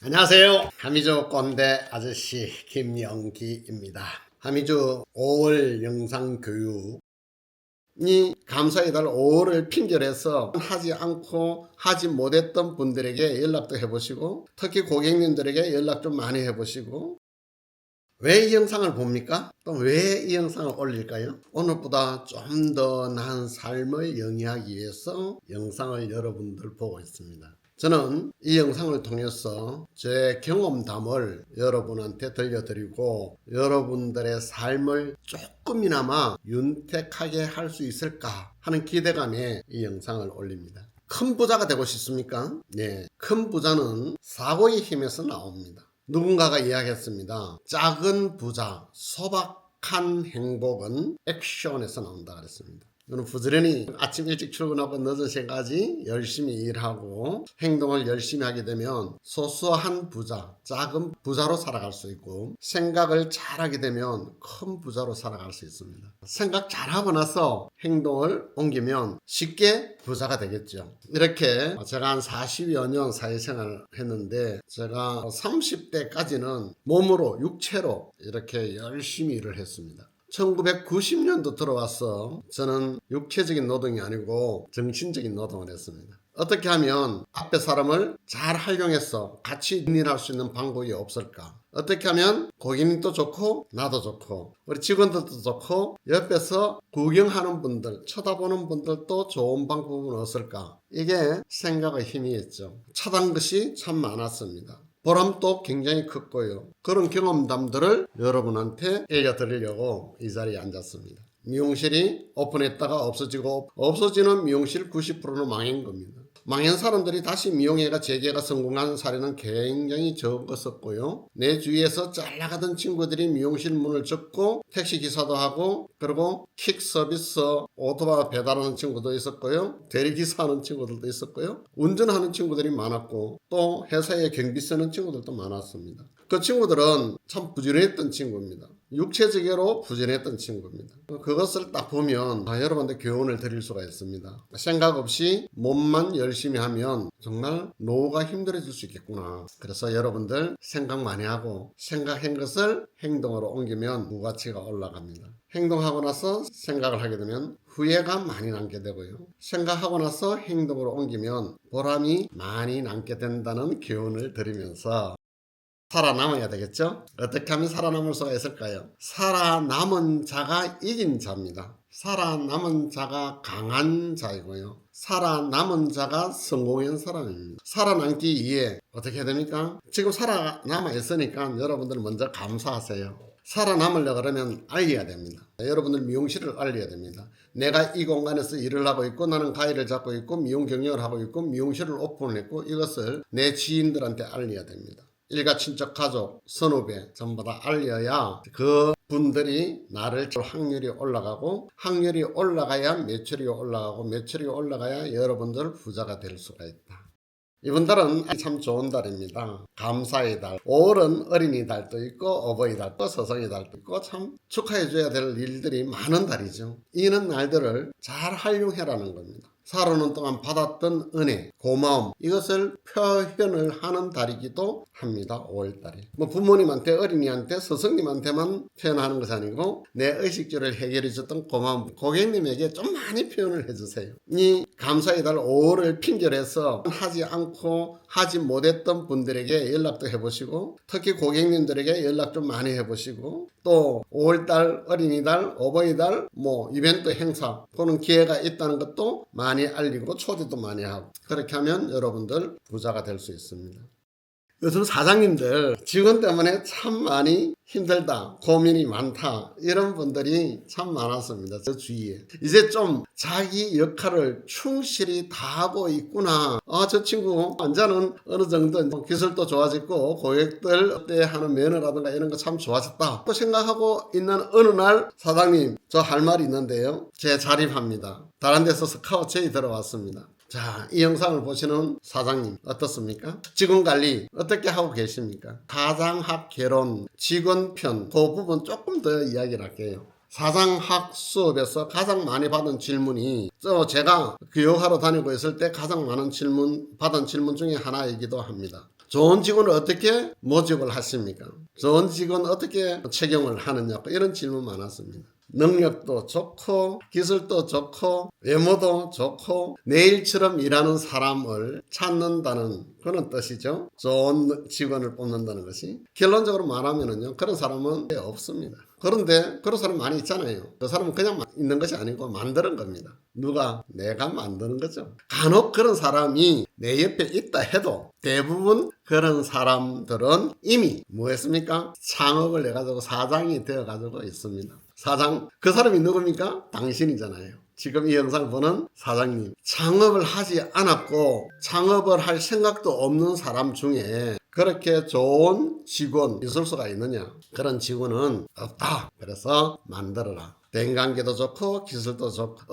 안녕하세요. 하미주 꼰대 아저씨 김영기입니다. 하미주 5월 영상교육이 감사의 달 5월을 핑계로 해서 하지 않고 하지 못했던 분들에게 연락도 해보시고, 특히 고객님들에게 연락 좀 많이 해보시고, 왜 이 영상을 봅니까? 또 왜 이 영상을 올릴까요? 오늘보다 좀 더 나은 삶을 영위하기 위해서 영상을 여러분들 보고 있습니다. 저는 이 영상을 통해서 제 경험담을 여러분한테 들려드리고 여러분들의 삶을 조금이나마 윤택하게 할 수 있을까 하는 기대감에 이 영상을 올립니다. 큰 부자가 되고 싶습니까? 네, 큰 부자는 사고의 힘에서 나옵니다. 누군가가 이야기했습니다. 작은 부자, 소박한 행복은 액션에서 나온다 그랬습니다. 저는 부지런히 아침 일찍 출근하고 늦은 시간까지 열심히 일하고 행동을 열심히 하게 되면 소소한 부자, 작은 부자로 살아갈 수 있고, 생각을 잘하게 되면 큰 부자로 살아갈 수 있습니다. 생각 잘하고 나서 행동을 옮기면 쉽게 부자가 되겠죠. 이렇게 제가 한 40여 년 사회생활을 했는데, 제가 30대까지는 몸으로, 육체로 이렇게 열심히 일을 했습니다. 1990년도 들어와서 저는 육체적인 노동이 아니고 정신적인 노동을 했습니다. 어떻게 하면 앞에 사람을 잘 활용해서 같이 일할 수 있는 방법이 없을까? 어떻게 하면 고객님도 좋고 나도 좋고 우리 직원들도 좋고 옆에서 구경하는 분들, 쳐다보는 분들도 좋은 방법은 없을까? 이게 생각의 힘이었죠. 찾은 것이 참 많았습니다. 보람도 굉장히 컸고요. 그런 경험담들을 여러분한테 알려드리려고 이 자리에 앉았습니다. 미용실이 오픈했다가 없어지고, 없어지는 미용실 90%는 망한 겁니다. 망한 사람들이 다시 미용회가 재개가 성공한 사례는 굉장히 적었었고요. 내 주위에서 잘 나가던 친구들이 미용실 문을 접고 택시기사도 하고, 그리고 킥 서비스 오토바이 배달하는 친구도 있었고요. 대리기사 하는 친구들도 있었고요. 운전하는 친구들이 많았고, 또 회사에 경비 쓰는 친구들도 많았습니다. 그 친구들은 참 부지런했던 친구입니다. 육체적으로 부지런했던 친구입니다. 그것을 딱 보면 여러분들 교훈을 드릴 수가 있습니다. 생각 없이 몸만 열심히 하면 정말 노후가 힘들어질 수 있겠구나. 그래서 여러분들 생각 많이 하고 생각한 것을 행동으로 옮기면 부가치가 올라갑니다. 행동하고 나서 생각을 하게 되면 후회가 많이 남게 되고요. 생각하고 나서 행동으로 옮기면 보람이 많이 남게 된다는 교훈을 드리면서 살아남아야 되겠죠? 어떻게 하면 살아남을 수가 있을까요? 살아남은 자가 이긴 자입니다. 살아남은 자가 강한 자이고요. 살아남은 자가 성공한 사람입니다. 살아남기 위해 어떻게 해야 됩니까? 지금 살아남아 있으니까 여러분들 먼저 감사하세요. 살아남으려고 그러면 알려야 됩니다. 여러분들 미용실을 알려야 됩니다. 내가 이 공간에서 일을 하고 있고, 나는 가위를 잡고 있고, 미용 경영을 하고 있고, 미용실을 오픈을 했고, 이것을 내 지인들한테 알려야 됩니다. 일가 친척 가족 선후배 전부 다 알려야 그 분들이 나를 확률이 올라가고, 확률이 올라가야 매출이 올라가고, 매출이 올라가야 여러분들 부자가 될 수가 있다. 이분들은 참 좋은 달입니다. 감사의 달, 5월은 어린이달도 있고 어버이달도 서성의 달도 있고 참 축하해줘야 될 일들이 많은 달이죠. 이런 날들을 잘 활용해라는 겁니다. 살아오는 동안 받았던 은혜, 고마움, 이것을 표현을 하는 달이기도 합니다. 5월달이. 부모님한테, 어린이한테, 스승님한테만 표현하는 것이 아니고 내 의식주를 해결해 줬던 고마움, 고객님에게 좀 많이 표현을 해주세요. 이 감사의 달 5월을 핑계로 해서 하지 않고 하지 못했던 분들에게 연락도 해보시고, 특히 고객님들에게 연락 좀 많이 해보시고, 또 5월달, 어린이달, 어버이달, 이벤트 행사 보는 기회가 있다는 것도 많이 알리고 초대도 많이 하고, 그렇게 하면 여러분들 부자가 될 수 있습니다. 요즘 사장님들 직원 때문에 참 많이 힘들다, 고민이 많다, 이런 분들이 참 많았습니다. 저 주위에. 이제 좀 자기 역할을 충실히 다 하고 있구나. 저 친구 완전은 어느 정도 기술도 좋아졌고 고객들 때 하는 매너라든가 이런 거 참 좋아졌다 또 생각하고 있는 어느 날, 사장님 저 할 말이 있는데요, 재자립합니다. 다른 데서 스카우트 제의 들어왔습니다. 자, 이 영상을 보시는 사장님 어떻습니까? 직원관리 어떻게 하고 계십니까? 사장학 개론, 직원편, 그 부분 조금 더 이야기를 할게요. 사장학 수업에서 가장 많이 받은 질문이, 제가 교육하러 다니고 있을 때 가장 많은 받은 질문 중에 하나이기도 합니다. 좋은 직원을 어떻게 모집을 하십니까? 좋은 직원 어떻게 채용을 하느냐, 이런 질문 많았습니다. 능력도 좋고 기술도 좋고 외모도 좋고 내일처럼 일하는 사람을 찾는다는 그런 뜻이죠. 좋은 직원을 뽑는다는 것이. 결론적으로 말하면은요, 그런 사람은 없습니다. 그런데 그런 사람 많이 있잖아요. 그 사람은 그냥 있는 것이 아니고 만드는 겁니다. 누가? 내가 만드는 거죠. 간혹 그런 사람이 내 옆에 있다 해도 대부분 그런 사람들은 이미 뭐 했습니까? 창업을 해가지고 사장이 되어가지고 있습니다. 사장, 그 사람이 누굽니까? 당신이잖아요. 지금 이 영상을 보는 사장님. 창업을 하지 않았고 창업을 할 생각도 없는 사람 중에 그렇게 좋은 직원 있을 수가 있느냐? 그런 직원은 없다. 그래서 만들어라. 대인관계도 좋고 기술도 좋고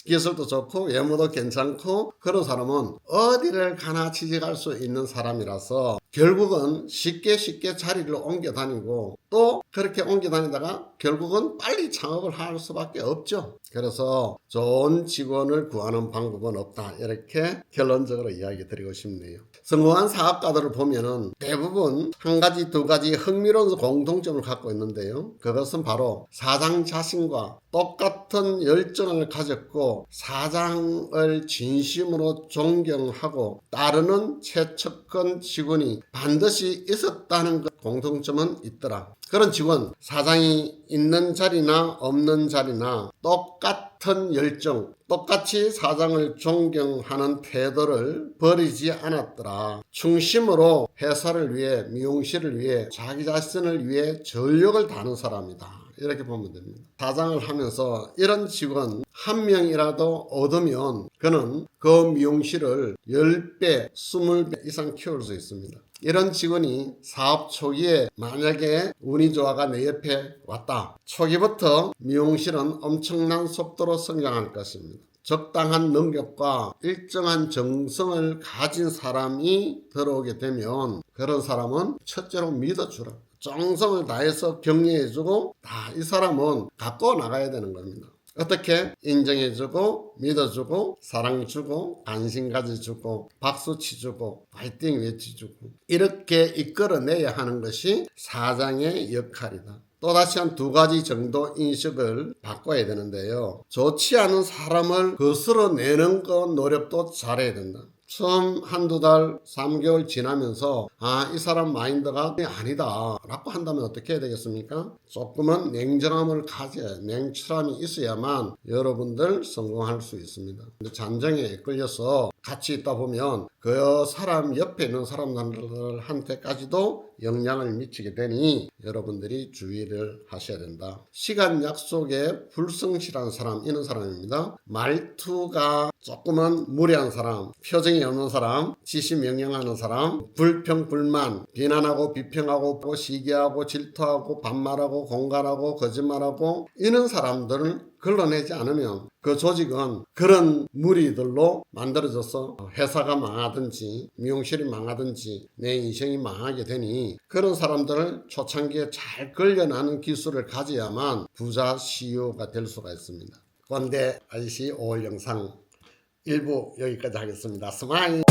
기술도 좋고 외모도 괜찮고 그런 사람은 어디를 가나 취직할 수 있는 사람이라서 결국은 쉽게 자리를 옮겨 다니고 또 그렇게 옮겨 다니다가 결국은 빨리 창업을 할 수밖에 없죠. 그래서 좋은 직원을 구하는 방법은 없다. 이렇게 결론적으로 이야기 드리고 싶네요. 성공한 사업가들을 보면은 대부분 한 가지 두 가지 흥미로운 공통점을 갖고 있는데요. 그것은 바로 사장 자신과 똑같은 열정을 가졌고 사장을 진심으로 존경하고 따르는 최측근 직원이 반드시 있었다는 공통점은 있더라. 그런 직원, 사장이 있는 자리나 없는 자리나 똑같은 열정, 똑같이 사장을 존경하는 태도를 버리지 않았더라. 충심으로 회사를 위해, 미용실을 위해, 자기 자신을 위해 전력을 다하는 사람이다. 이렇게 보면 됩니다. 사장을 하면서 이런 직원 한 명이라도 얻으면 그는 그 미용실을 10배, 20배 이상 키울 수 있습니다. 이런 직원이 사업 초기에 만약에 운이 좋아가 내 옆에 왔다. 초기부터 미용실은 엄청난 속도로 성장할 것입니다. 적당한 능력과 일정한 정성을 가진 사람이 들어오게 되면 그런 사람은 첫째로 믿어주라. 정성을 다해서 격려해주고 이 사람은 갖고 나가야 되는 겁니다. 어떻게? 인정해주고 믿어주고 사랑주고 관심 가져주고 박수 치주고 파이팅 외치주고 이렇게 이끌어내야 하는 것이 사장의 역할이다. 또다시 한 두 가지 정도 인식을 바꿔야 되는데요. 좋지 않은 사람을 거스러내는 노력도 잘해야 된다. 처음 한두 달, 3개월 지나면서 이 사람 마인드가 아니다 라고 한다면 어떻게 해야 되겠습니까? 조금은 냉정함을 가져야 냉철함이 있어야만 여러분들 성공할 수 있습니다. 근데 잠정에 이끌려서 같이 있다 보면 그 사람 옆에 있는 사람들한테까지도 영향을 미치게 되니 여러분들이 주의를 하셔야 된다. 시간 약속에 불성실한 사람, 이런 사람입니다. 말투가 조금은 무례한 사람, 표정이 없는 사람, 지시 명령하는 사람, 불평, 불만, 비난하고 비평하고 시기하고 질투하고 반말하고 공갈하고 거짓말하고 이런 사람들을 걸러내지 않으면 그 조직은 그런 무리들로 만들어져서 회사가 망하든지 미용실이 망하든지 내 인생이 망하게 되니 그런 사람들을 초창기에 잘 걸려나는 기술을 가져야만 부자 CEO가 될 수가 있습니다. 꼰대 아저씨 5월 영상 1부 여기까지 하겠습니다. 스마일.